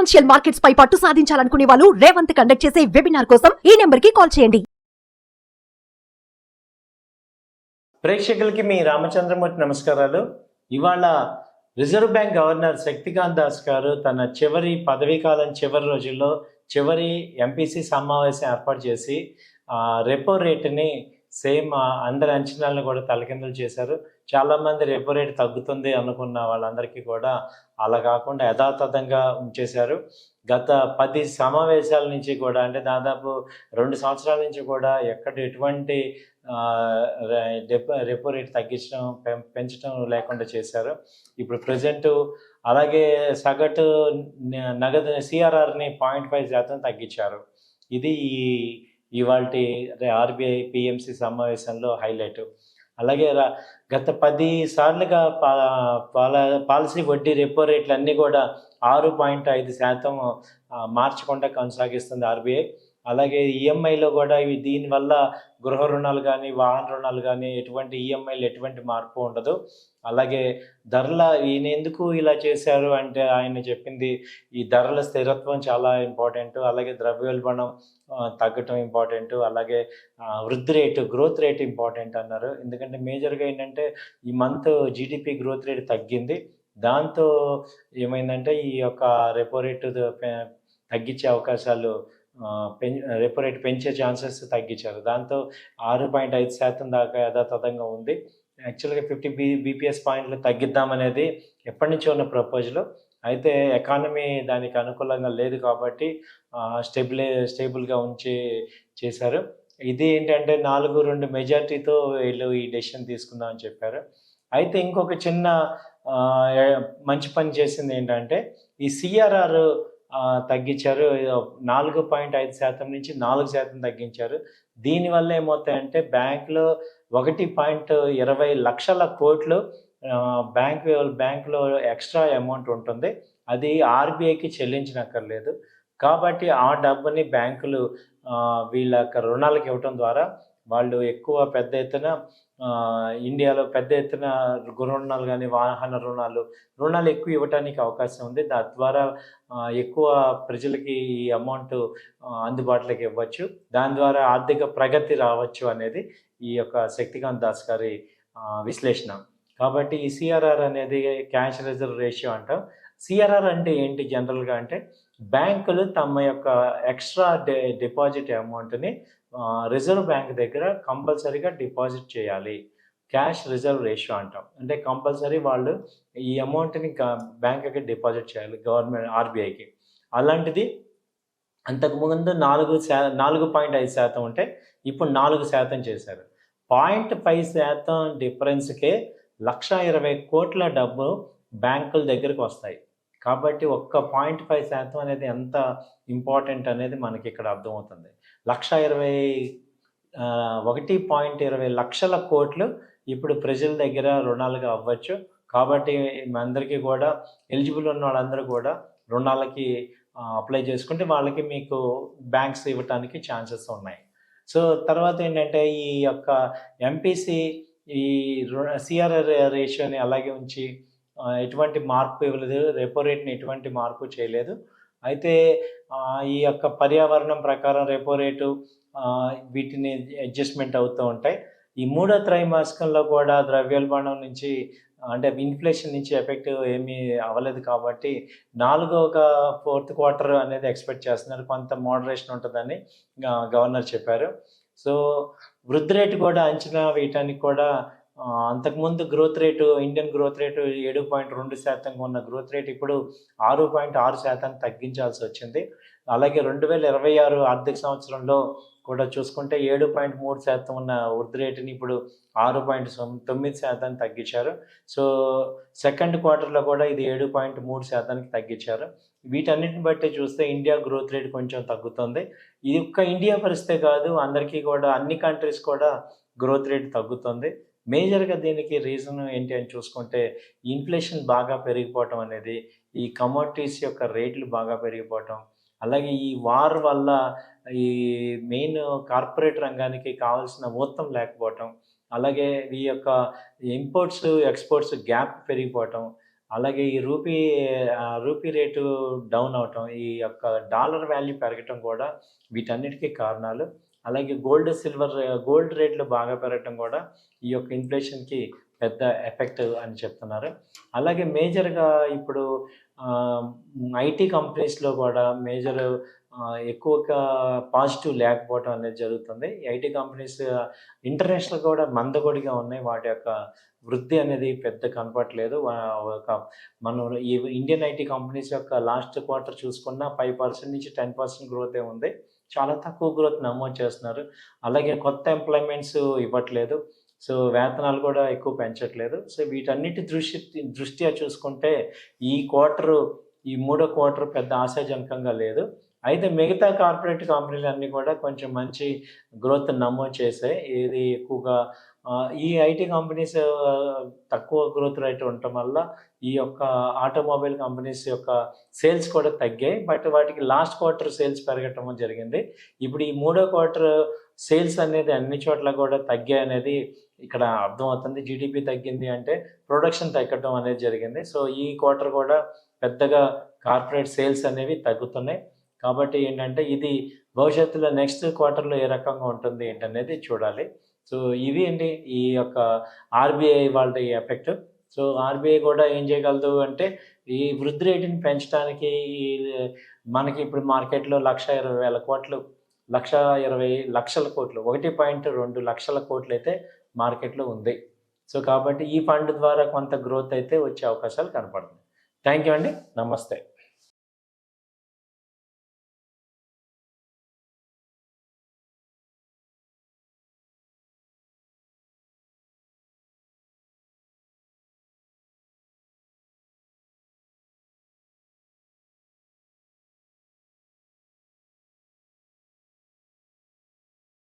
Financial markets పై పట్టు సాధించాలనుకునే వాళ్ళు Revanth conduct చేసే వెబినార్ కోసం ఈ నెంబర్ కి కాల్ చేయండి. ప్రేక్షకులకి మీ రామచంద్రమూర్తి నమస్కారాలు. ఇవాళ reserve bank governor Shaktikant Das గారు తన చివరి పదవీకాలం చివరి రోజుల్లో చివరి ఎంపీసీ సమావేశం ఏర్పాటు చేసి రెపో రేటుని సేమ్ అందరి అంచనాలను కూడా తలకిందులు చేశారు. చాలామంది రెపో రేటు తగ్గుతుంది అనుకున్న వాళ్ళందరికీ కూడా అలా కాకుండా యథాతథంగా ఉంచేశారు. గత 10 సమావేశాల నుంచి కూడా, అంటే దాదాపు 2 సంవత్సరాల నుంచి కూడా ఎటువంటి రెపో రేటు తగ్గించడం పెంచడం లేకుండా చేశారు. ఇప్పుడు ప్రజెంట్ అలాగే సగటు నగదు సిఆర్ఆర్ని 0.5% తగ్గించారు. ఇది ఇవాల్టి ఆర్బీఐ పిఎంసి సమావేశంలో హైలైట్. అలాగే గత 10 సార్లుగా పాలసీ వడ్డీ రెపో రేట్లు అన్నీ కూడా 6.5% మార్చకుండా కొనసాగిస్తుంది ఆర్బీఐ. అలాగే ఈఎంఐలో కూడా దీనివల్ల గృహ రుణాలు కానీ వాహన రుణాలు కానీ ఎటువంటి ఈఎంఐలు ఎటువంటి మార్పు ఉండదు. అలాగే ఈయన ఎందుకు ఇలా చేశారు అంటే ఆయన చెప్పింది ఈ ధరల స్థిరత్వం చాలా ఇంపార్టెంట్, అలాగే ద్రవ్యోల్బణం తగ్గటం ఇంపార్టెంట్, అలాగే వృద్ధి రేటు గ్రోత్ రేట్ ఇంపార్టెంట్ అన్నారు. ఎందుకంటే మేజర్గా ఏంటంటే ఈ మంత్ జీడిపి గ్రోత్ రేట్ తగ్గింది. దాంతో ఏమైందంటే ఈ యొక్క రెపో రేటు తగ్గించే అవకాశాలు రెపో రేట్ పెంచే ఛాన్సెస్ తగ్గించారు. దాంతో 6.5% దాకా యథాతథంగా ఉంది. యాక్చువల్గా 50 బీపీఎస్ పాయింట్లు తగ్గిద్దామనేది ఎప్పటి నుంచో ఉన్న ప్రపోజల్. అయితే ఎకానమీ దానికి అనుకూలంగా లేదు కాబట్టి స్టేబుల్గా చేశారు. ఇది ఏంటంటే 4-2 మెజార్టీతో వీళ్ళు ఈ డెసిషన్ తీసుకుందామని చెప్పారు. అయితే ఇంకొక చిన్న మంచి పని చేసింది ఏంటంటే ఈ సిఆర్ఆర్ తగ్గించారు. 4.5% నుంచి 4% తగ్గించారు. దీనివల్ల ఏమవుతాయంటే బ్యాంకులో 1.20 లక్షల కోట్లు బ్యాంకులో ఎక్స్ట్రా అమౌంట్ ఉంటుంది. అది ఆర్బీఐకి చెల్లించనక్కర్లేదు. కాబట్టి ఆ డబ్బుని బ్యాంకులు వీళ్ళ రుణాలకు ఇవ్వటం ద్వారా వాళ్ళు ఎక్కువ పెద్ద ఎత్తున ఇండియాలో పెద్ద ఎత్తున గృహ రుణాలు కానీ వాహన రుణాలు ఎక్కువ ఇవ్వడానికి అవకాశం ఉంది. దాని ద్వారా ఎక్కువ ప్రజలకి ఈ అమౌంట్ అందుబాటులోకి ఇవ్వచ్చు. దాని ద్వారా ఆర్థిక ప్రగతి రావచ్చు అనేది ఈ యొక్క శక్తికాంత్ దాస్ గారి విశ్లేషణ. కాబట్టి ఈ సిఆర్ఆర్ అనేది క్యాష్ రిజర్వ్ రేషియో అంటాం. సిఆర్ఆర్ అంటే ఏంటి జనరల్గా అంటే బ్యాంకులు తమ యొక్క ఎక్స్ట్రా డిపాజిట్ అమౌంట్ని రిజర్వ్ బ్యాంక్ దగ్గర కంపల్సరీగా డిపాజిట్ చేయాలి. క్యాష్ రిజర్వ్ రేషియో అంటాం. అంటే కంపల్సరీ వాళ్ళు ఈ అమౌంట్ని బ్యాంకుకి డిపాజిట్ చేయాలి గవర్నమెంట్ ఆర్బీఐకి. అలాంటిది అంతకుముందు 4.5% ఉంటే ఇప్పుడు 4% చేశారు. 0.5% డిఫరెన్స్కే 1,20,000 కోట్ల డబ్బు బ్యాంకుల దగ్గరికి వస్తాయి. కాబట్టి 1.5% అనేది ఎంత ఇంపార్టెంట్ అనేది మనకి ఇక్కడ అర్థమవుతుంది. 1.20 లక్షల కోట్లు ఇప్పుడు ప్రజల దగ్గర రుణాలుగా అవ్వచ్చు. కాబట్టి అందరికీ కూడా ఎలిజిబుల్ ఉన్న వాళ్ళందరూ కూడా రుణాలకి అప్లై చేసుకుంటే వాళ్ళకి మీకు బ్యాంక్స్ ఇవ్వటానికి ఛాన్సెస్ ఉన్నాయి. సో తర్వాత ఏంటంటే ఈ యొక్క ఎంపీసీ ఈ సిఆర్ఆర్ రేషియోని అలాగే ఉంచి ఎటువంటి మార్పు ఇవ్వలేదు, రెపో రేట్ని ఎటువంటి మార్పు చేయలేదు. అయితే ఈ యొక్క పర్యావరణం ప్రకారం రెపో రేటు వీటిని అడ్జస్ట్మెంట్ అవుతూ ఉంటాయి. ఈ 3వ త్రైమాసికంలో కూడా ద్రవ్యోల్బణం నుంచి అంటే ఇన్ఫ్లేషన్ నుంచి ఎఫెక్ట్ ఏమీ అవ్వలేదు కాబట్టి 4వ క్వార్టర్ అనేది ఎక్స్పెక్ట్ చేస్తున్నారు. కొంత మోడరేషన్ ఉంటుందని గవర్నర్ చెప్పారు. సో వృద్ధి రేటు కూడా అంచనా వేయటానికి కూడా అంతకుముందు ఇండియన్ గ్రోత్ రేటు 7.2% ఉన్న గ్రోత్ రేట్ ఇప్పుడు 6.6% తగ్గించాల్సి వచ్చింది. అలాగే 2026 ఆర్థిక సంవత్సరంలో కూడా చూసుకుంటే 7.3% ఉన్న వృద్ధి రేటుని ఇప్పుడు 6.9% తగ్గించారు. సో సెకండ్ క్వార్టర్లో కూడా ఇది 7.3%కి తగ్గించారు. వీటన్నిటిని బట్టి చూస్తే ఇండియా గ్రోత్ రేట్ కొంచెం తగ్గుతుంది. ఇది ఒక్క ఇండియా పరిస్థితే కాదు, అందరికీ కూడా అన్ని కంట్రీస్ కూడా గ్రోత్ రేట్ తగ్గుతుంది. మేజర్గా దీనికి రీజన్ ఏంటి అని చూసుకుంటే ఇన్ఫ్లేషన్ బాగా పెరిగిపోవటం అనేది, ఈ కమోడిటీస్ యొక్క రేట్లు బాగా పెరిగిపోవటం, అలాగే ఈ వార్ వల్ల ఈ మెయిన్ కార్పొరేట్ రంగానికి కావాల్సిన ఊతం లేకపోవటం, అలాగే ఈ యొక్క ఇంపోర్ట్స్ ఎక్స్పోర్ట్స్ గ్యాప్ పెరిగిపోవటం, అలాగే ఈ రూపీ రేటు డౌన్ అవటం, ఈ యొక్క డాలర్ వాల్యూ పెరగటం కూడా వీటన్నిటికీ కారణాలు. అలాగే గోల్డ్ రేట్లు బాగా పెరగటం కూడా ఈ యొక్క ఇన్ఫ్లేషన్కి పెద్ద ఎఫెక్ట్ అని చెప్తున్నారు. అలాగే మేజర్గా ఇప్పుడు ఐటీ కంపెనీస్లో కూడా ఎక్కువగా పాజిటివ్ లేకపోవడం అనేది జరుగుతుంది. ఐటీ కంపెనీస్ ఇంటర్నేషనల్ కూడా మందకొడిగా ఉన్నాయి. వాటి యొక్క వృద్ధి అనేది పెద్ద కనపట్లేదు. మనం ఈ ఇండియన్ ఐటీ కంపెనీస్ యొక్క లాస్ట్ క్వార్టర్ చూసుకున్నా 5% నుంచి 10% గ్రోతే ఉంది. చాలా తక్కువ గ్రోత్ నమోదు చేస్తున్నారు. అలాగే కొత్త ఎంప్లాయ్మెంట్స్ ఇవ్వట్లేదు. సో వేతనాలు కూడా ఎక్కువ పెంచట్లేదు. సో వీటన్నిటి దృష్ట్యా చూసుకుంటే ఈ మూడో క్వార్టర్ పెద్ద ఆశాజనకంగా లేదు. అయితే మిగతా కార్పొరేట్ కంపెనీలు అన్నీ కూడా కొంచెం మంచి గ్రోత్ నమోదు చేశాయి. ఇది ఎక్కువగా ఈ ఐటీ కంపెనీస్ తక్కువ గ్రోత్ రేట్ ఉండటం వల్ల ఈ యొక్క ఆటోమొబైల్ కంపెనీస్ యొక్క సేల్స్ కూడా తగ్గాయి. బట్ వాటికి లాస్ట్ క్వార్టర్ సేల్స్ పెరగటం జరిగింది. ఇప్పుడు ఈ మూడో క్వార్టర్ సేల్స్ అనేది అన్ని చోట్ల కూడా తగ్గాయి అనేది ఇక్కడ అర్థమవుతుంది. జీడిపి తగ్గింది అంటే ప్రొడక్షన్ తగ్గటం అనేది జరిగింది. సో ఈ క్వార్టర్ కూడా పెద్దగా కార్పొరేట్ సేల్స్ అనేవి తగ్గుతున్నాయి. కాబట్టి ఏంటంటే ఇది భవిష్యత్తులో నెక్స్ట్ క్వార్టర్లో ఏ రకంగా ఉంటుంది ఏంటనేది చూడాలి. సో ఇవి అండి ఈ యొక్క ఆర్బీఐ వాళ్ళ ఎఫెక్ట్. సో ఆర్బీఐ కూడా ఏం చేయగలదు అంటే ఈ వృద్ధి రేటుని పెంచడానికి మనకి ఇప్పుడు మార్కెట్లో 1,20,000 కోట్లు 1,20 లక్షల కోట్లు 1.2 లక్షల కోట్లు అయితే మార్కెట్లో ఉంది. సో కాబట్టి ఈ ఫండ్ ద్వారా కొంత గ్రోత్ అయితే వచ్చే అవకాశాలు కనపడుతుంది. థ్యాంక్ యూ అండి. నమస్తే.